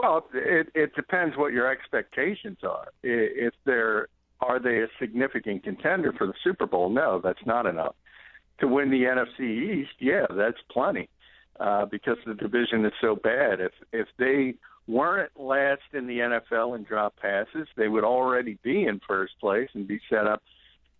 Well, it depends what your expectations are. Are they a significant contender for the Super Bowl? No, that's not enough. To win the NFC East, yeah, that's plenty, because the division is so bad. If they weren't last in the NFL in drop passes, they would already be in first place and be set up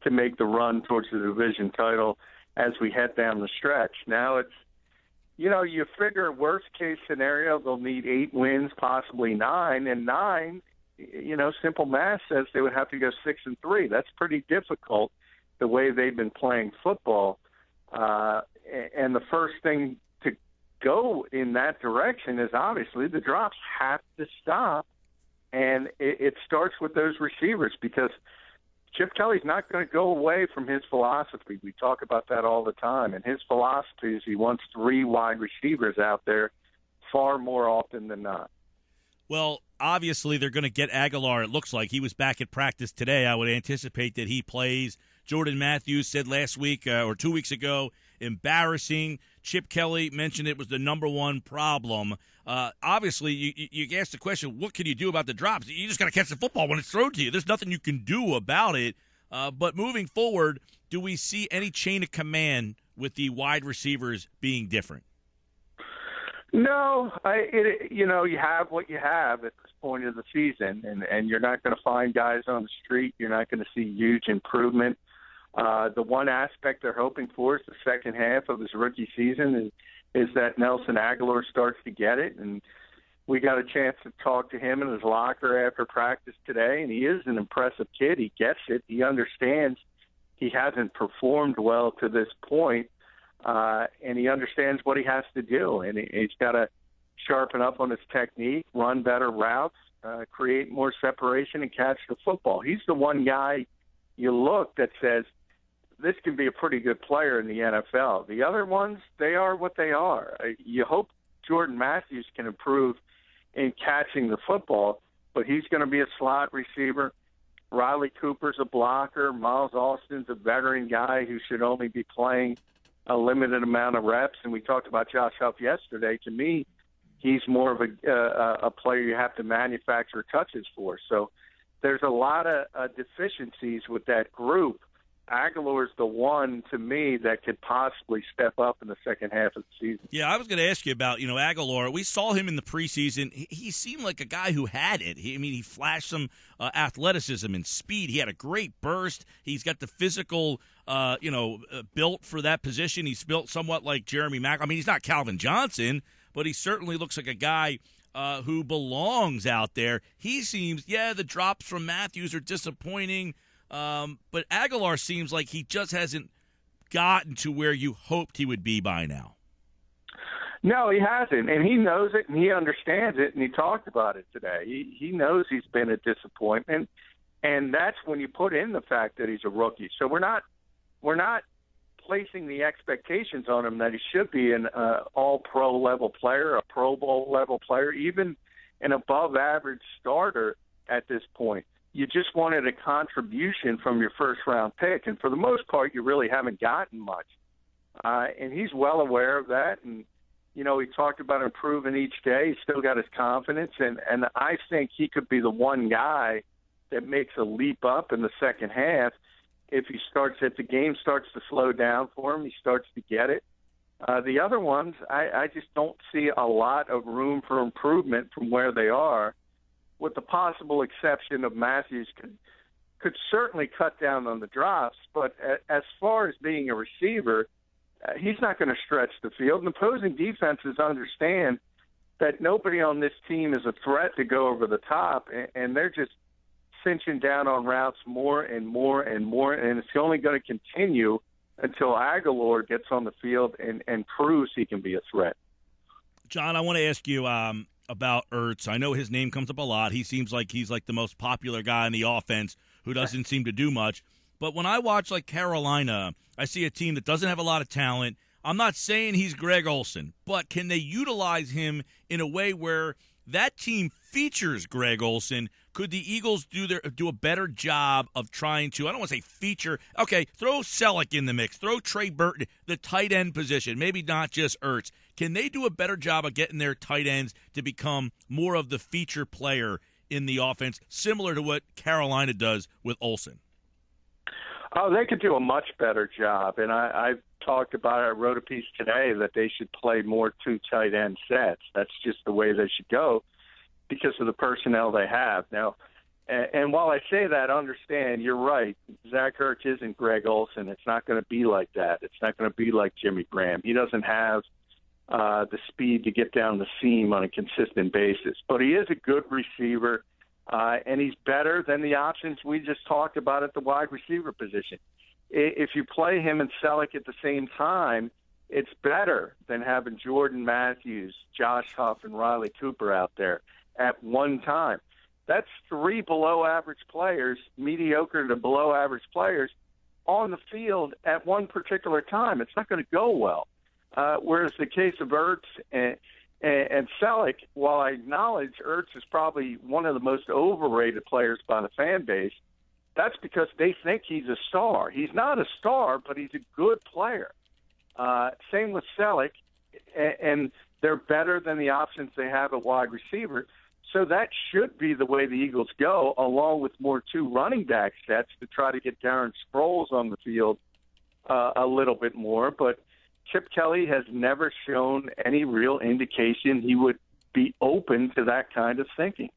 to make the run towards the division title as we head down the stretch. Now it's, you figure worst case scenario, they'll need 8 wins, possibly 9, and 9, simple math says they would have to go 6-3. That's pretty difficult the way they've been playing football. And the first thing to go in that direction is obviously the drops have to stop. And it starts with those receivers, because Chip Kelly's not going to go away from his philosophy. We talk about that all the time. And his philosophy is he wants 3 wide receivers out there far more often than not. Well, obviously they're going to get Aguilar. It looks like he was back at practice today. I would anticipate that he plays. Jordan Matthews said last week or 2 weeks ago, embarrassing. Chip Kelly mentioned it was the number one problem. Obviously, you asked the question, what can you do about the drops? You just got to catch the football when it's thrown to you. There's nothing you can do about it. But moving forward, do we see any chain of command with the wide receivers being different? No, you have what you have at this point of the season, and you're not going to find guys on the street. You're not going to see huge improvement. The one aspect they're hoping for is the second half of his rookie season is that Nelson Aguilar starts to get it. And we got a chance to talk to him in his locker after practice today, and he is an impressive kid. He gets it. He understands he hasn't performed well to this point. And he understands what he has to do, and he's got to sharpen up on his technique, run better routes, create more separation, and catch the football. He's the one guy you look that says, this can be a pretty good player in the NFL. The other ones, they are what they are. You hope Jordan Matthews can improve in catching the football, but he's going to be a slot receiver. Riley Cooper's a blocker. Miles Austin's a veteran guy who should only be playing a limited amount of reps, and we talked about Josh Huff yesterday. To me, he's more of a player you have to manufacture touches for. So there's a lot of deficiencies with that group. Aguilar's the one, to me, that could possibly step up in the second half of the season. Yeah, I was going to ask you about, Aguilar. We saw him in the preseason. He seemed like a guy who had it. He flashed some athleticism and speed. He had a great burst. He's got the physical, built for that position. He's built somewhat like Jeremy Mack. He's not Calvin Johnson, but he certainly looks like a guy who belongs out there. He seems, the drops from Matthews are disappointing. But Aguilar seems like he just hasn't gotten to where you hoped he would be by now. No, he hasn't, and he knows it, and he understands it, and he talked about it today. He knows he's been a disappointment, and that's when you put in the fact that he's a rookie. So we're not placing the expectations on him that he should be an all-pro level player, a Pro Bowl level player, even an above-average starter at this point. You just wanted a contribution from your first-round pick, and for the most part, you really haven't gotten much. And he's well aware of that, and, he talked about improving each day. He's still got his confidence, and I think he could be the one guy that makes a leap up in the second half. If the game starts to slow down for him, he starts to get it. The other ones, I just don't see a lot of room for improvement from where they are, with the possible exception of Matthews could certainly cut down on the drops. But as far as being a receiver, he's not going to stretch the field. And opposing defenses understand that nobody on this team is a threat to go over the top, and they're just cinching down on routes more and more and more, and it's only going to continue until Aguilar gets on the field and proves he can be a threat. John, I want to ask you about Ertz. I know his name comes up a lot. He seems like he's like the most popular guy in the offense who doesn't seem to do much. But when I watch like Carolina, I see a team that doesn't have a lot of talent. I'm not saying he's Greg Olsen, but can they utilize him in a way where that team features Greg Olsen. Could the Eagles do a better job of trying to, I don't want to say feature, okay, throw Selleck in the mix, throw Trey Burton, the tight end position, maybe not just Ertz. Can they do a better job of getting their tight ends to become more of the feature player in the offense, similar to what Carolina does with Olsen? Oh, they could do a much better job, and I've talked about it. I wrote a piece today that they should play more two tight end sets. That's just the way they should go because of the personnel they have. Now, and while I say that, understand, you're right. Zach Ertz isn't Greg Olsen. It's not going to be like that. It's not going to be like Jimmy Graham. He doesn't have the speed to get down the seam on a consistent basis. But he is a good receiver, and he's better than the options we just talked about at the wide receiver position. If you play him and Selleck at the same time, it's better than having Jordan Matthews, Josh Huff, and Riley Cooper out there at one time. That's three below-average players, mediocre to below-average players, on the field at one particular time. It's not going to go well. Whereas the case of Ertz and Selleck, while I acknowledge Ertz is probably one of the most overrated players by the fan base, that's because they think he's a star. He's not a star, but he's a good player. Same with Selleck, and they're better than the options they have at wide receiver. So that should be the way the Eagles go, along with more two running back sets to try to get Darren Sproles on the field a little bit more. But Chip Kelly has never shown any real indication he would be open to that kind of thinking.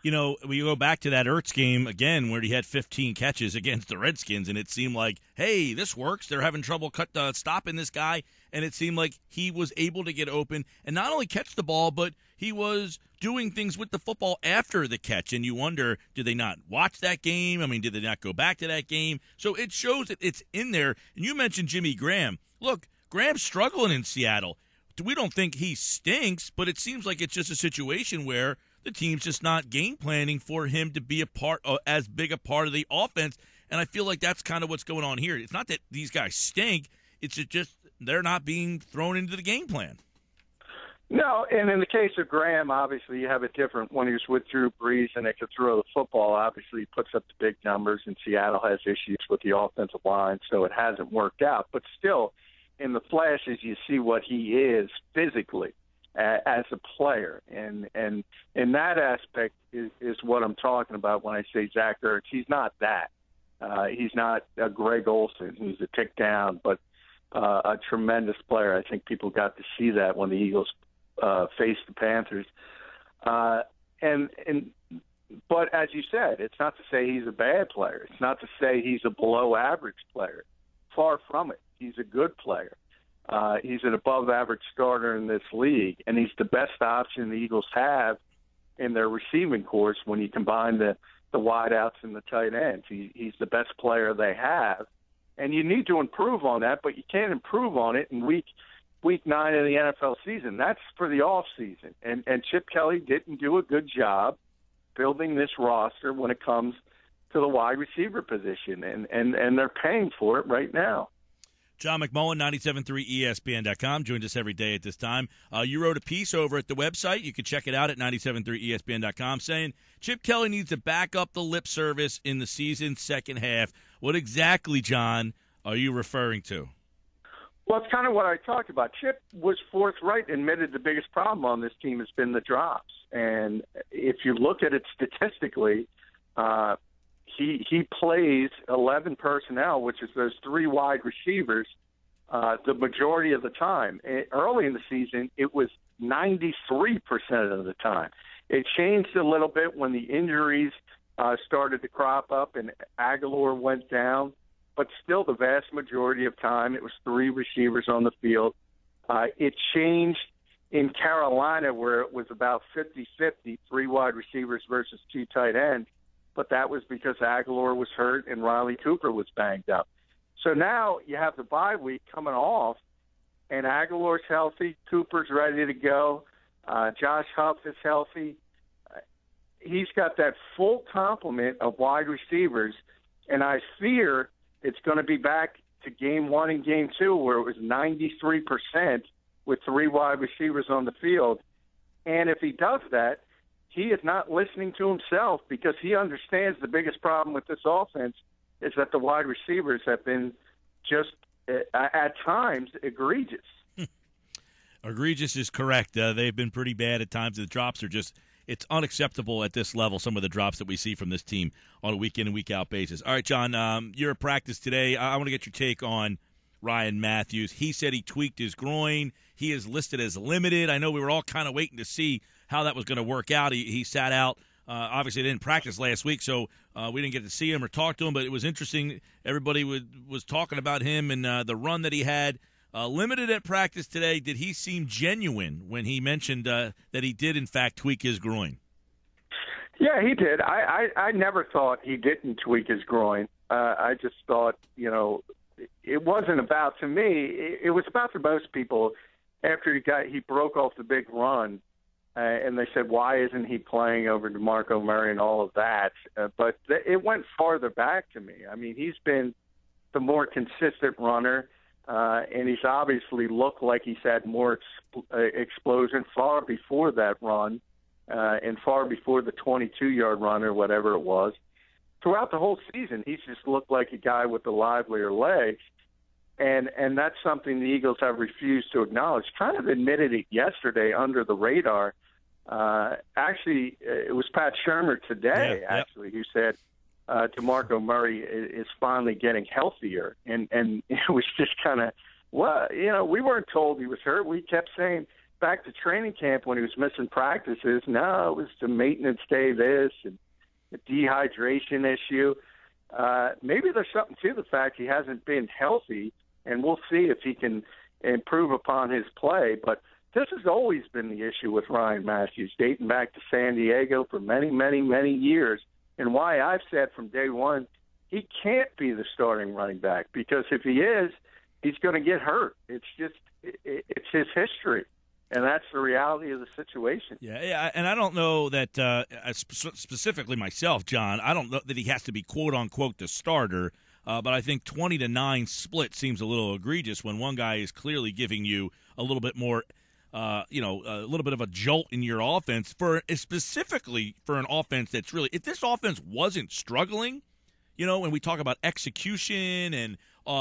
You know, we go back to that Ertz game again where he had 15 catches against the Redskins, and it seemed like, hey, this works. They're having trouble stopping this guy, and it seemed like he was able to get open and not only catch the ball, but he was doing things with the football after the catch, and you wonder, did they not watch that game? I mean, did they not go back to that game? So it shows that it's in there. And you mentioned Jimmy Graham. Look, Graham's struggling in Seattle. We don't think he stinks, but it seems like it's just a situation where the team's just not game planning for him to be as big a part of the offense. And I feel like that's kind of what's going on here. It's not that these guys stink. It's just they're not being thrown into the game plan. No, and in the case of Graham, obviously you have it different. When he was with Drew Brees and they could throw the football, obviously he puts up the big numbers, and Seattle has issues with the offensive line, so it hasn't worked out. But still, in the flashes, you see what he is physically as a player. And in that aspect is what I'm talking about when I say Zach Ertz. He's not that. He's not a Greg Olsen who's a tick down, but a tremendous player. I think people got to see that when the Eagles faced the Panthers. But as you said, it's not to say he's a bad player. It's not to say he's a below-average player. Far from it. He's a good player. He's an above-average starter in this league, and he's the best option the Eagles have in their receiving corps when you combine the wideouts and the tight ends. He's the best player they have, and you need to improve on that, but you can't improve on it in week 9 of the NFL season. That's for the off season, and Chip Kelly didn't do a good job building this roster when it comes to the wide receiver position, and they're paying for it right now. John McMullen, 97.3 ESPN.com, joins us every day at this time. You wrote a piece over at the website. You can check it out at 97.3 ESPN.com saying Chip Kelly needs to back up the lip service in the season's second half. What exactly, John, are you referring to? Well, it's kind of what I talked about. Chip was forthright and admitted the biggest problem on this team has been the drops. And if you look at it statistically, he plays 11 personnel, which is those three wide receivers, the majority of the time. Early in the season, it was 93% of the time. It changed a little bit when the injuries started to crop up and Aguilar went down, but still the vast majority of time it was three receivers on the field. It changed in Carolina where it was about 50-50, three wide receivers versus two tight ends. But that was because Aguilar was hurt and Riley Cooper was banged up. So now you have the bye week coming off, and Aguilar's healthy, Cooper's ready to go, Josh Huff is healthy. He's got that full complement of wide receivers, and I fear it's going to be back to Game 1 and Game 2 where it was 93% with three wide receivers on the field. And if he does that, he is not listening to himself because he understands the biggest problem with this offense is that the wide receivers have been just at times egregious. Egregious is correct. They've been pretty bad at times. The drops are just – it's unacceptable at this level, some of the drops that we see from this team on a week-in and week-out basis. All right, John, you're at practice today. I want to get your take on Ryan Matthews. He said he tweaked his groin. He is listed as limited. I know we were all kind of waiting to see how that was going to work out. He sat out. Obviously, didn't practice last week, so we didn't get to see him or talk to him, but it was interesting. Everybody was talking about him and the run that he had. Limited at practice today. Did he seem genuine when he mentioned that he did, in fact, tweak his groin? Yeah, he did. I never thought he didn't tweak his groin. I just thought, it wasn't about, to me, it was about for most people after he broke off the big run, and they said, why isn't he playing over DeMarco Murray and all of that? But it went farther back to me. I mean, he's been the more consistent runner. And he's obviously looked like he's had more explosion far before that run and far before the 22-yard run or whatever it was. Throughout the whole season, he's just looked like a guy with the livelier legs, and that's something the Eagles have refused to acknowledge. Kind of admitted it yesterday under the radar. Actually, it was Pat Shurmur today, who said, DeMarco Murray is finally getting healthier, and it was just kind of, we weren't told he was hurt. We kept saying back to training camp when he was missing practices, no, it was the maintenance day this and the dehydration issue. Maybe there's something to the fact he hasn't been healthy, and we'll see if he can improve upon his play. But this has always been the issue with Ryan Matthews, dating back to San Diego for many, many, many years. And why I've said from day one, he can't be the starting running back, because if he is, he's going to get hurt. It's his history, and that's the reality of the situation. Yeah, and I don't know that specifically myself, John, I don't know that he has to be quote-unquote the starter, but I think 20-9 split seems a little egregious when one guy is clearly giving you a little bit more a little bit of a jolt in your offense specifically for an offense that's really, if this offense wasn't struggling, when we talk about execution and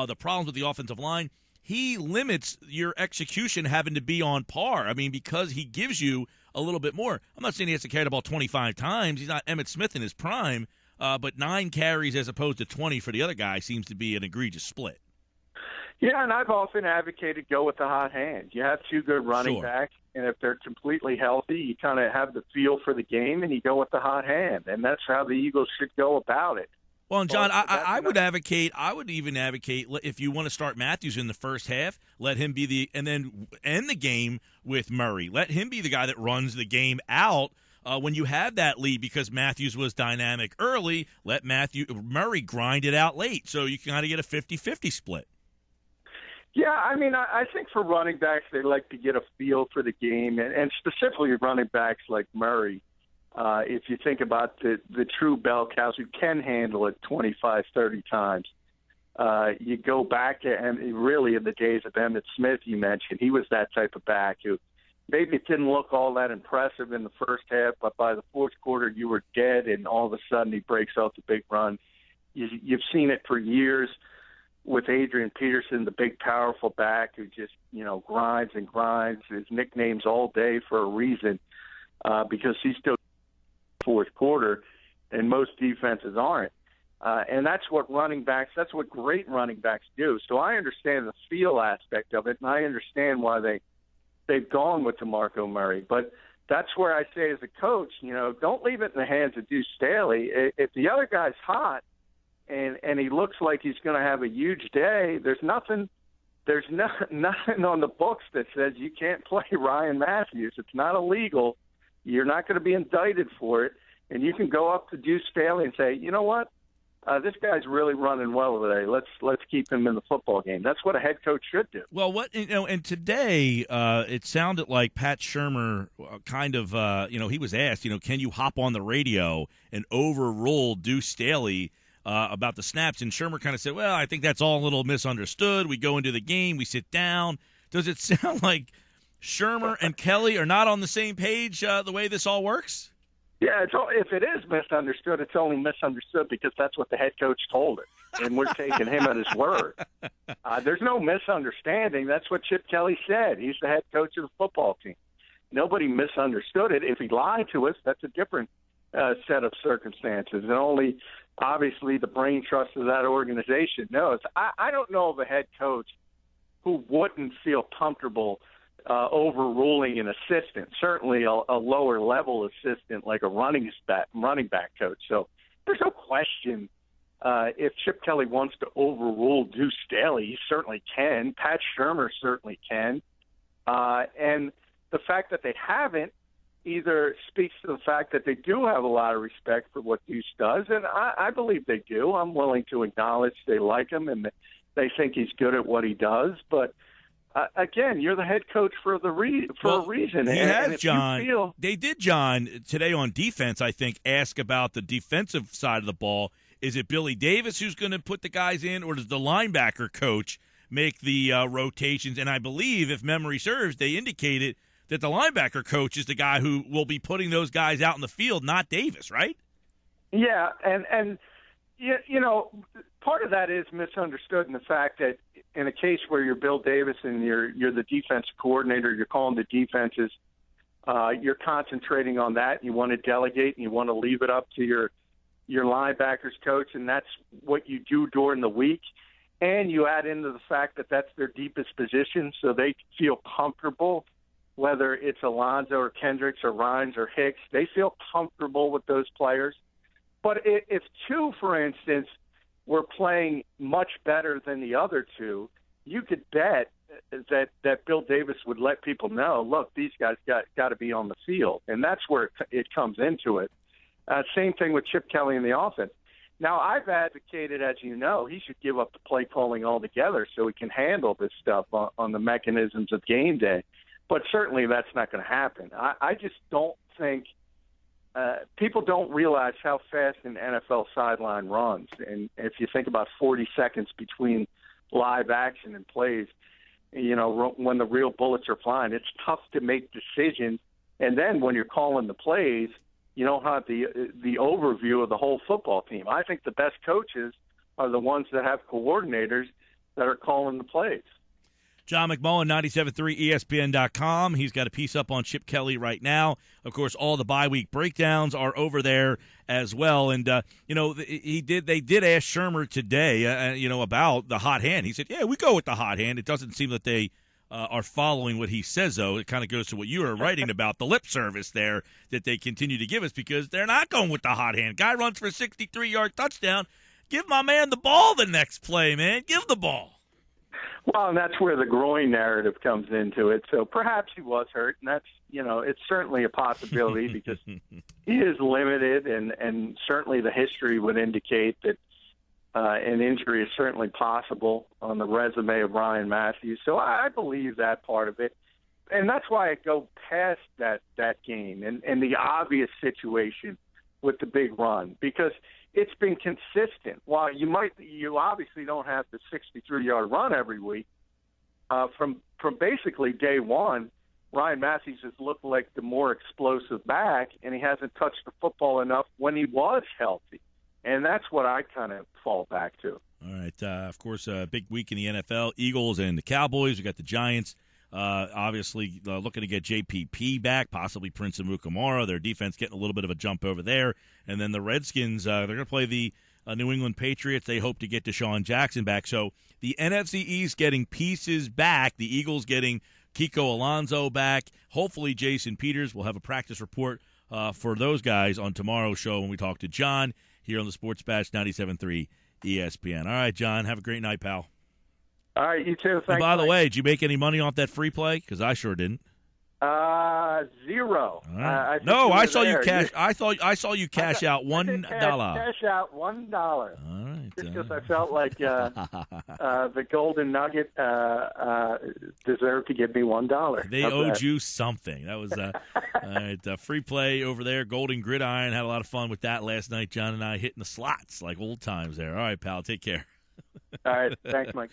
the problems with the offensive line, he limits your execution having to be on par. I mean, because he gives you a little bit more. I'm not saying he has to carry the ball 25 times. He's not Emmitt Smith in his prime, but 9 carries as opposed to 20 for the other guy seems to be an egregious split. Yeah, and I've often advocated go with the hot hand. You have two good running backs, and if they're completely healthy, you kind of have the feel for the game, and you go with the hot hand, and that's how the Eagles should go about it. Well, and John, I would even advocate if you want to start Matthews in the first half, let him be and then end the game with Murray. Let him be the guy that runs the game out when you have that lead, because Matthews was dynamic early. Let Murray grind it out late, so you can kind of get a 50-50 split. Yeah, I mean, I think for running backs, they like to get a feel for the game, and specifically running backs like Murray. If you think about the true bell cows who can handle it 25, 30 times, you go back to, and really in the days of Emmitt Smith, you mentioned, he was that type of back who maybe it didn't look all that impressive in the first half, but by the fourth quarter you were dead, and all of a sudden he breaks out the big run. You've seen it for years with Adrian Peterson, the big, powerful back who just, grinds and grinds. His nickname's all day for a reason, because he's still fourth quarter, and most defenses aren't. And that's what that's what great running backs do. So I understand the feel aspect of it, and I understand why they've gone with DeMarco Murray. But that's where I say as a coach, don't leave it in the hands of Deuce Staley. If the other guy's hot, and he looks like he's going to have a huge day, there's nothing on the books that says you can't play Ryan Matthews. It's not illegal. You're not going to be indicted for it. And you can go up to Deuce Staley and say, you know what? This guy's really running well today. Let's keep him in the football game. That's what a head coach should do. Well, and today it sounded like Pat Shurmur kind of, he was asked, can you hop on the radio and overrule Deuce Staley about the snaps? And Shurmur kind of said, well, I think that's all a little misunderstood. We go into the game, we sit down. Does it sound like Shurmur and Kelly are not on the same page the way this all works? Yeah, if it is misunderstood, it's only misunderstood because that's what the head coach told it, and we're taking him at his word. There's no misunderstanding. That's what Chip Kelly said. He's the head coach of the football team. Nobody misunderstood it. If he lied to us, that's a different set of circumstances, and only obviously the brain trust of that organization knows. I don't know of a head coach who wouldn't feel comfortable overruling an assistant, certainly a lower level assistant like a running back coach. So there's no question if Chip Kelly wants to overrule Deuce Staley, he certainly can. Pat Shurmur certainly can. And the fact that they haven't either speaks to the fact that they do have a lot of respect for what Deuce does, and I believe they do. I'm willing to acknowledge they like him and they think he's good at what he does, but again, you're the head coach for a reason. He has, John. They did, John, today on defense, I think, ask about the defensive side of the ball. Is it Billy Davis who's going to put the guys in, or does the linebacker coach make the rotations? And I believe, if memory serves, they indicated that the linebacker coach is the guy who will be putting those guys out in the field, not Davis, right? Yeah, and you know, part of that is misunderstood in the fact that in a case where you're Bill Davis and you're the defensive coordinator, you're calling the defenses, you're concentrating on that. You want to delegate and you want to leave it up to your linebackers coach, and that's what you do during the week. And you add into the fact that that's their deepest position, so they feel comfortable, whether it's Alonzo or Kendricks or Rhines or Hicks, they feel comfortable with those players. But if two, for instance, were playing much better than the other two, you could bet that Bill Davis would let people know, look, these guys got to be on the field. And that's where it comes into it. Same thing with Chip Kelly in the offense. Now, I've advocated, as you know, he should give up the play calling altogether so he can handle this stuff on the mechanisms of game day. But certainly that's not going to happen. I just don't think people don't realize how fast an NFL sideline runs. And if you think about 40 seconds between live action and plays, you know, when the real bullets are flying, it's tough to make decisions. And then when you're calling the plays, you don't have the overview of the whole football team. I think the best coaches are the ones that have coordinators that are calling the plays. John McMullen, 97.3 ESPN.com. He's got a piece up on Chip Kelly right now. Of course, all the bye week breakdowns are over there as well. And, you know, they did ask Shurmur today, you know, about the hot hand. He said, yeah, we go with the hot hand. It doesn't seem that they are following what he says, though. It kind of goes to what you were writing about, the lip service there that they continue to give us because they're not going with the hot hand. Guy runs for a 63-yard touchdown. Give my man the ball the next play, man. Give the ball. Well, and that's where the groin narrative comes into it. So perhaps he was hurt, and that's, you know, it's certainly a possibility because he is limited, and certainly the history would indicate that an injury is certainly possible on the resume of Ryan Matthews. So I believe that part of it. And that's why I go past that game and the obvious situation with the big run, because it's been consistent. While you obviously don't have the 63-yard run every week, from basically day one, Ryan Matthews has looked like the more explosive back, and he hasn't touched the football enough when he was healthy. And that's what I kind of fall back to. All right. Of course, a big week in the NFL. Eagles and the Cowboys. We got the Giants. Obviously, looking to get JPP back, possibly Prince Amukamara. Their defense getting a little bit of a jump over there. And then the Redskins, they're going to play the New England Patriots. They hope to get Deshaun Jackson back. So the NFC East getting pieces back. The Eagles getting Kiko Alonso back. Hopefully, Jason Peters will have a practice report for those guys on tomorrow's show when we talk to John here on the Sports Bash 97.3 ESPN. All right, John, have a great night, pal. All right, you too. Thanks. And by the way, did you make any money off that free play? Because I sure didn't. Zero. Right. I saw you cash. I saw you cash out $1. Cash out $1. All right. Just because I felt like the Golden Nugget deserved to give me $1. They owed you something. That was all right. Free play over there. Golden Gridiron, had a lot of fun with that last night. John and I hitting the slots like old times there. All right, pal. Take care. All right. Thanks, Mike.